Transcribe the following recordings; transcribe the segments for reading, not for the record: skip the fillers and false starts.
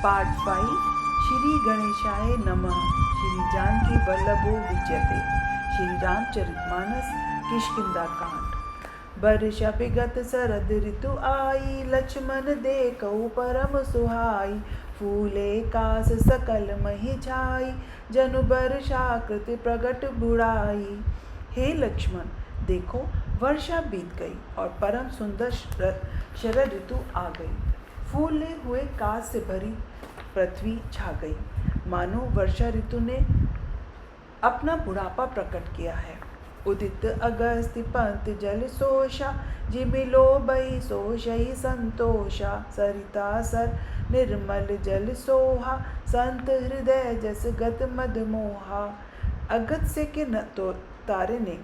Part 5 Shri गणेशाय नमः। श्री जानकी वल्लभो विजयते। श्री रामचरितमानस किष्किंधा कांड। वर्षा विगत शरद ऋतु आई, लक्ष्मण देखऊ परम सुहाई। फूले कास सकल मही छाई, जनु वर्षाकृति प्रगट बुढ़ाई। हे लक्ष्मण, देखो वर्षा बीत गई और परम सुंदर शरद ऋतु आ गई। फूले हुए कास से भरी पृथ्वी छा गई, मानो वर्षा ऋतु ने अपना बुढ़ापा प्रकट किया है। उदित अगस्त्य पंत जल सोषा, जिमिलो बही सोषई संतोषा। सरिता सर निर्मल जल सोहा, संत हृदय जस गत मद मोहा। अगस्त्य के तो तारे ने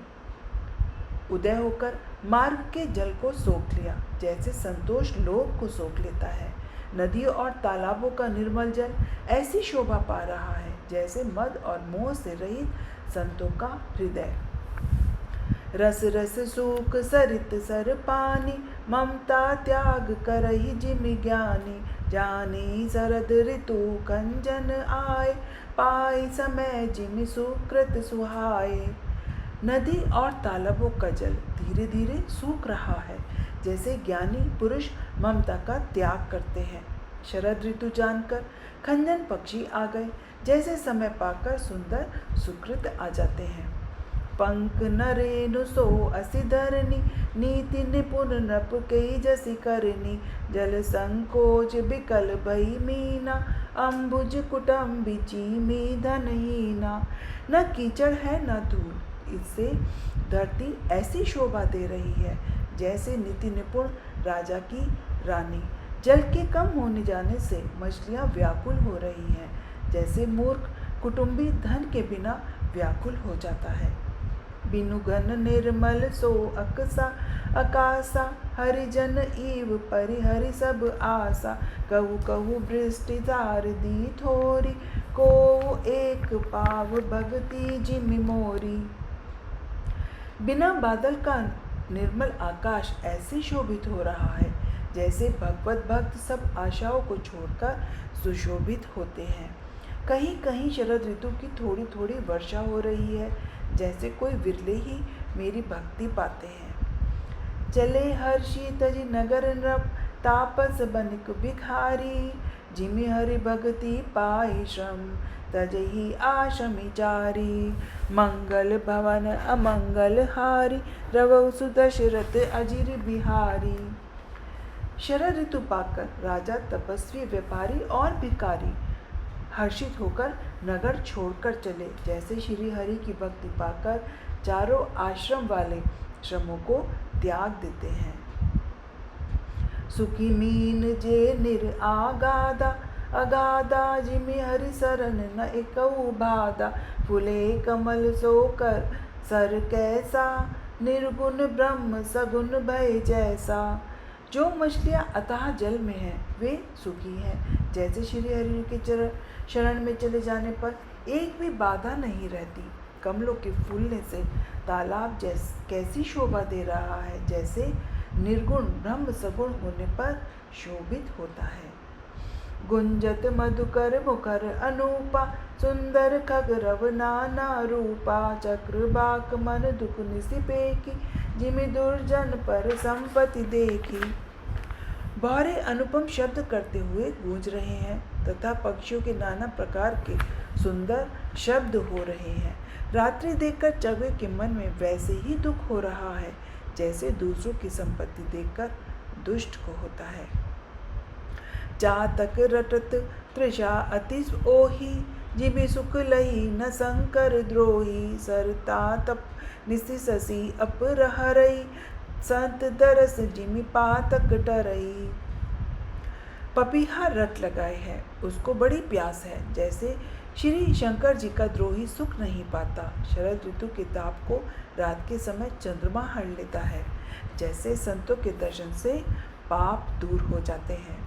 उदय होकर मार्ग के जल को सोख लिया, जैसे संतोष लोभ को सोख लेता है। नदियों और तालाबों का निर्मल जल ऐसी शोभा पा रहा है, जैसे मद और मोह से रहित संतों का हृदय। रस रस सूख सरित सर पानी, ममता त्याग करहि जिमि ज्ञानी। जानी शरद ऋतु कंजन आए, पाई समय जिमि सुकृत सुहाए। नदी और तालाबों का जल धीरे धीरे सूख रहा है, जैसे ज्ञानी पुरुष ममता का त्याग करते हैं। शरद ऋतु जानकर खंजन पक्षी आ गए, जैसे समय पाकर सुंदर सुकृत आ जाते हैं। पंख नरेनु सो असि धरनी, नीति निपुण नप कई जसी करनी। जल संकोच बिकल भई मीना, अम्बुज कुटुम्बी चीमी धनहीना। न कीचड़ है न धूल, इससे धरती ऐसी शोभा दे रही है, जैसे नीति निपुण राजा की रानी। जल के कम होने जाने से मछलियां व्याकुल हो रही हैं, जैसे मूर्ख कुटुंबी धन के बिना व्याकुल हो जाता है। बिनु घन निर्मल सो अकसा, आकाशा हरिजन ईव परिहरि सब आशा। कहु कहु वृष्टि धार दी थोरी, को एक पाव भगति जिमि मोरी। बिना बादल का निर्मल आकाश ऐसे शोभित हो रहा है, जैसे भगवत भक्त सब आशाओं को छोड़कर सुशोभित होते हैं। कहीं कहीं शरद ऋतु की थोड़ी थोड़ी वर्षा हो रही है, जैसे कोई विरले ही मेरी भक्ति पाते हैं। चले हर्षि तजि नगर नृप, तापस बनिक भिखारी। जिमि हरि भगति पाई श्रम, तजहि आशमि चारी। मंगल भवन अमंगल हारी, रवौ सुदशरथ अजिर बिहारी। शरद ऋतु पाकर राजा, तपस्वी, व्यापारी और भिखारी हर्षित होकर नगर छोड़कर चले, जैसे श्री हरि की भक्ति पाकर चारों आश्रम वाले श्रमों को त्याग देते हैं। सुखी मीन जे निर आगादा, अगाधा जिमि हरि शरण न एकऊ बाधा। फूले कमल सोकर सर कैसा, निर्गुण ब्रह्म सगुण भय जैसा। जो मछलियाँ अथाह जल में हैं, वे सुखी हैं, जैसे श्री हरि के शरण में चले जाने पर एक भी बाधा नहीं रहती। कमलों के फूलने से तालाब कैसी शोभा दे रहा है, जैसे निर्गुण ब्रह्म सगुण होने पर शोभित होता है। गुंजत मधुकर मुखर अनूपा, सुंदर खगरव नाना रूपा। चक्रबाक मन दुख निसिपेखी, जिमि दुर्जन पर संपत्ति देखी। बौरे अनुपम शब्द करते हुए गूंज रहे हैं, तथा पक्षियों के नाना प्रकार के सुंदर शब्द हो रहे हैं। रात्रि देखकर चौबे के मन में वैसे ही दुख हो रहा है, जैसे दूसरों की संपत्ति देखकर दुष्ट को होता है। चातक रटत तृषा अति ओही, जिमि सुख लही न शंकर द्रोही। सरता तप निसि ससी अपरहरई, संत दरस जिमि पातक डरई। पपीहा रट लगाए है, उसको बड़ी प्यास है, जैसे श्री शंकर जी का द्रोही सुख नहीं पाता। शरद ऋतु के ताप को रात के समय चंद्रमा हर लेता है, जैसे संतों के दर्शन से पाप दूर हो जाते हैं।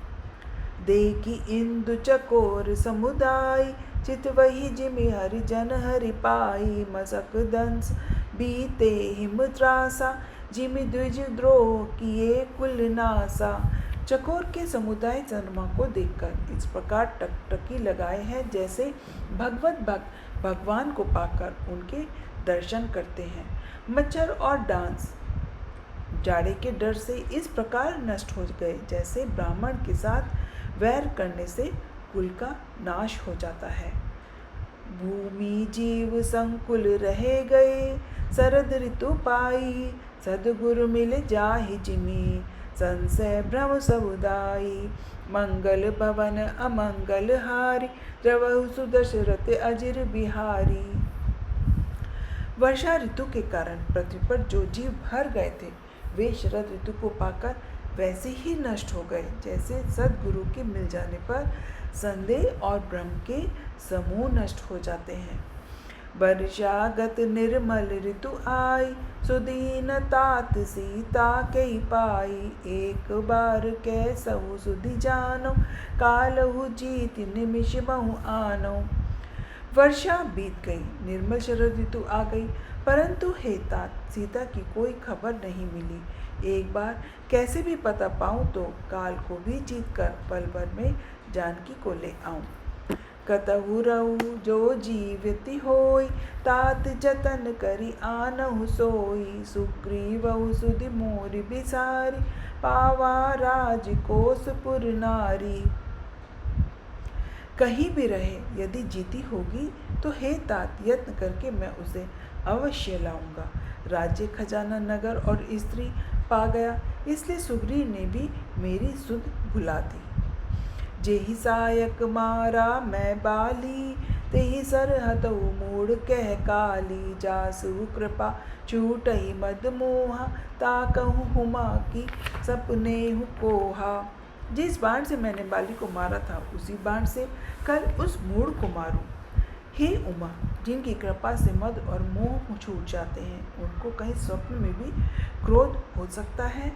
देखी इंदु चकोर समुदाय, चित वही जिमि हरि जन हरि पाई। मसक दंस बीते हिम त्रासा, जिमि द्विज द्रोह किए कुल नासा। चकोर के समुदाय चंद्रमा को देखकर इस प्रकार टकटकी लगाए हैं जैसे भगवान को पाकर उनके दर्शन करते हैं। मच्छर और डांस जाड़े के डर से इस प्रकार नष्ट हो गए जैसे ब्राह्मण के साथ वैर करने से कुल का नाश हो जाता है। भूमि जीव संकुल रहे गए, शरद ऋतु पाई, सद्गुरु मिल जाहि जिमि, संशय भ्रम समुदायी, मंगल भवन अमंगल हारी, द्रवहु सुदशरथ अजिर बिहारी। वर्षा ऋतु के कारण पृथ्वी पर जो जीव भर गए थे वे शरद ऋतु को पाकर वैसे ही नष्ट हो गए जैसे सद्गुरु के मिल जाने पर संदेह और भ्रम के समूह नष्ट हो जाते हैं। वर्षागत निर्मल ऋतु आई, सुदीन तात सीता कई पाई, एक बार कैसहु सुधि जानो, कालहु जीत निमिष बहु आनो। वर्षा बीत गई, निर्मल शरद ऋतु आ गई, परंतु हे तात सीता की कोई खबर नहीं मिली। एक बार कैसे भी पता पाऊं तो काल को भी जीत कर पल भर में जानकी को ले आऊं। कतहु रहु जो जीवित होय, तात जतन करी आनहु सोई, सुग्रीवहु सुधि मोर बिसारी, पावा राजकोसपुर नारी। कहीं भी रहे यदि जीती होगी तो हे तात यत्न करके मैं उसे अवश्य लाऊंगा। राज्य खजाना नगर और स्त्री पा गया, इसलिए सुग्रीव ने भी मेरी सुध भुला दी। जेहि सायक मारा मैं बाली, तेहि सरहतहु मूढ़ कह काली, जासु कृपा छूटहि मद मोहा, ताकहु हुमा की सपनेहु कोहा। जिस बाण से मैंने बाली को मारा था उसी बाण से कल उस मूढ़ को मारूं। हे उमा, जिनकी कृपा से मद और मोह छूट जाते हैं उनको कहीं स्वप्न में भी क्रोध हो सकता है।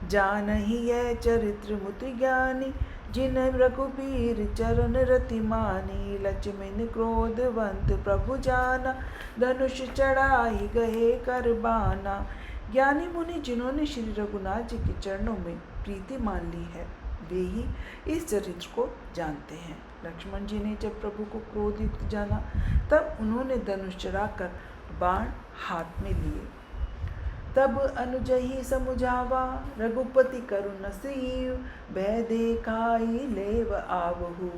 जानहि यह चरित्र मुति ज्ञानी, जिन रघुबीर चरण रति मानी, लक्ष्मण क्रोधवंत प्रभु जाना, धनुष चढ़ाई गए करबाना। ज्ञानी मुनि जिन्होंने श्री रघुनाथ जी के चरणों में प्रीति मान ली है वे ही इस चरित्र को जानते हैं। लक्ष्मण जी ने जब प्रभु को क्रोध युक्त जाना तब उन्होंने धनुष चढ़ाकर बाण हाथ में लिए। तब अनुजहि समुझावा, रघुपति करुण सीव, भय देखाई लेव आवहु,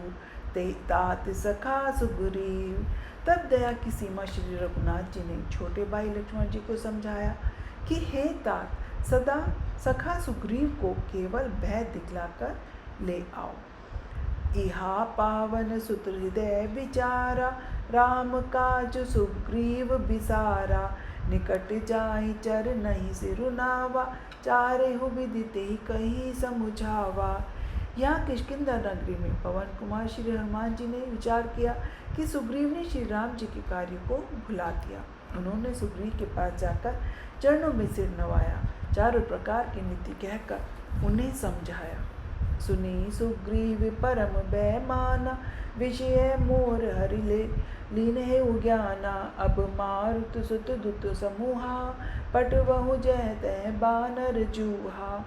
ते तात सखा सुग्रीव। तब दया की सीमा श्री रघुनाथ जी ने छोटे भाई लक्ष्मण जी को समझाया कि हे तात, सदा सखा सुग्रीव को केवल भय दिखलाकर ले आओ। इहा पावन सुत हृदय विचारा, राम काज सुग्रीव बिसारा, निकट जाहि चर नहीं सिरुनावा, चारे हु विदिते ही कही समुझावा। यहाँ किष्किंधा नगरी में पवन कुमार श्री हनुमान जी ने विचार किया कि सुग्रीव ने श्री राम जी के कार्य को भुला दिया। उन्होंने सुग्रीव के पास जाकर चरणों में सिर नवाया, चारों प्रकार की नीति कहकर उन्हें समझाया। सुनी सुग्रीव परम बैमाना, विषय मोर हरि ले लीन है उज्ञाना, अब मारुत सुत दुत समूहा, पटवहु जय तय बानर जूहा।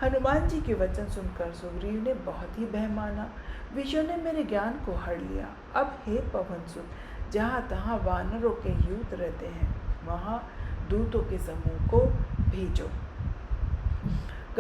हनुमान जी के वचन सुनकर सुग्रीव ने बहुत ही भय माना। विषयों ने मेरे ज्ञान को हर लिया। अब हे पवन सुत, जहाँ तहाँ वानरों के यूथ रहते हैं वहाँ दूतों के समूह को भेजो।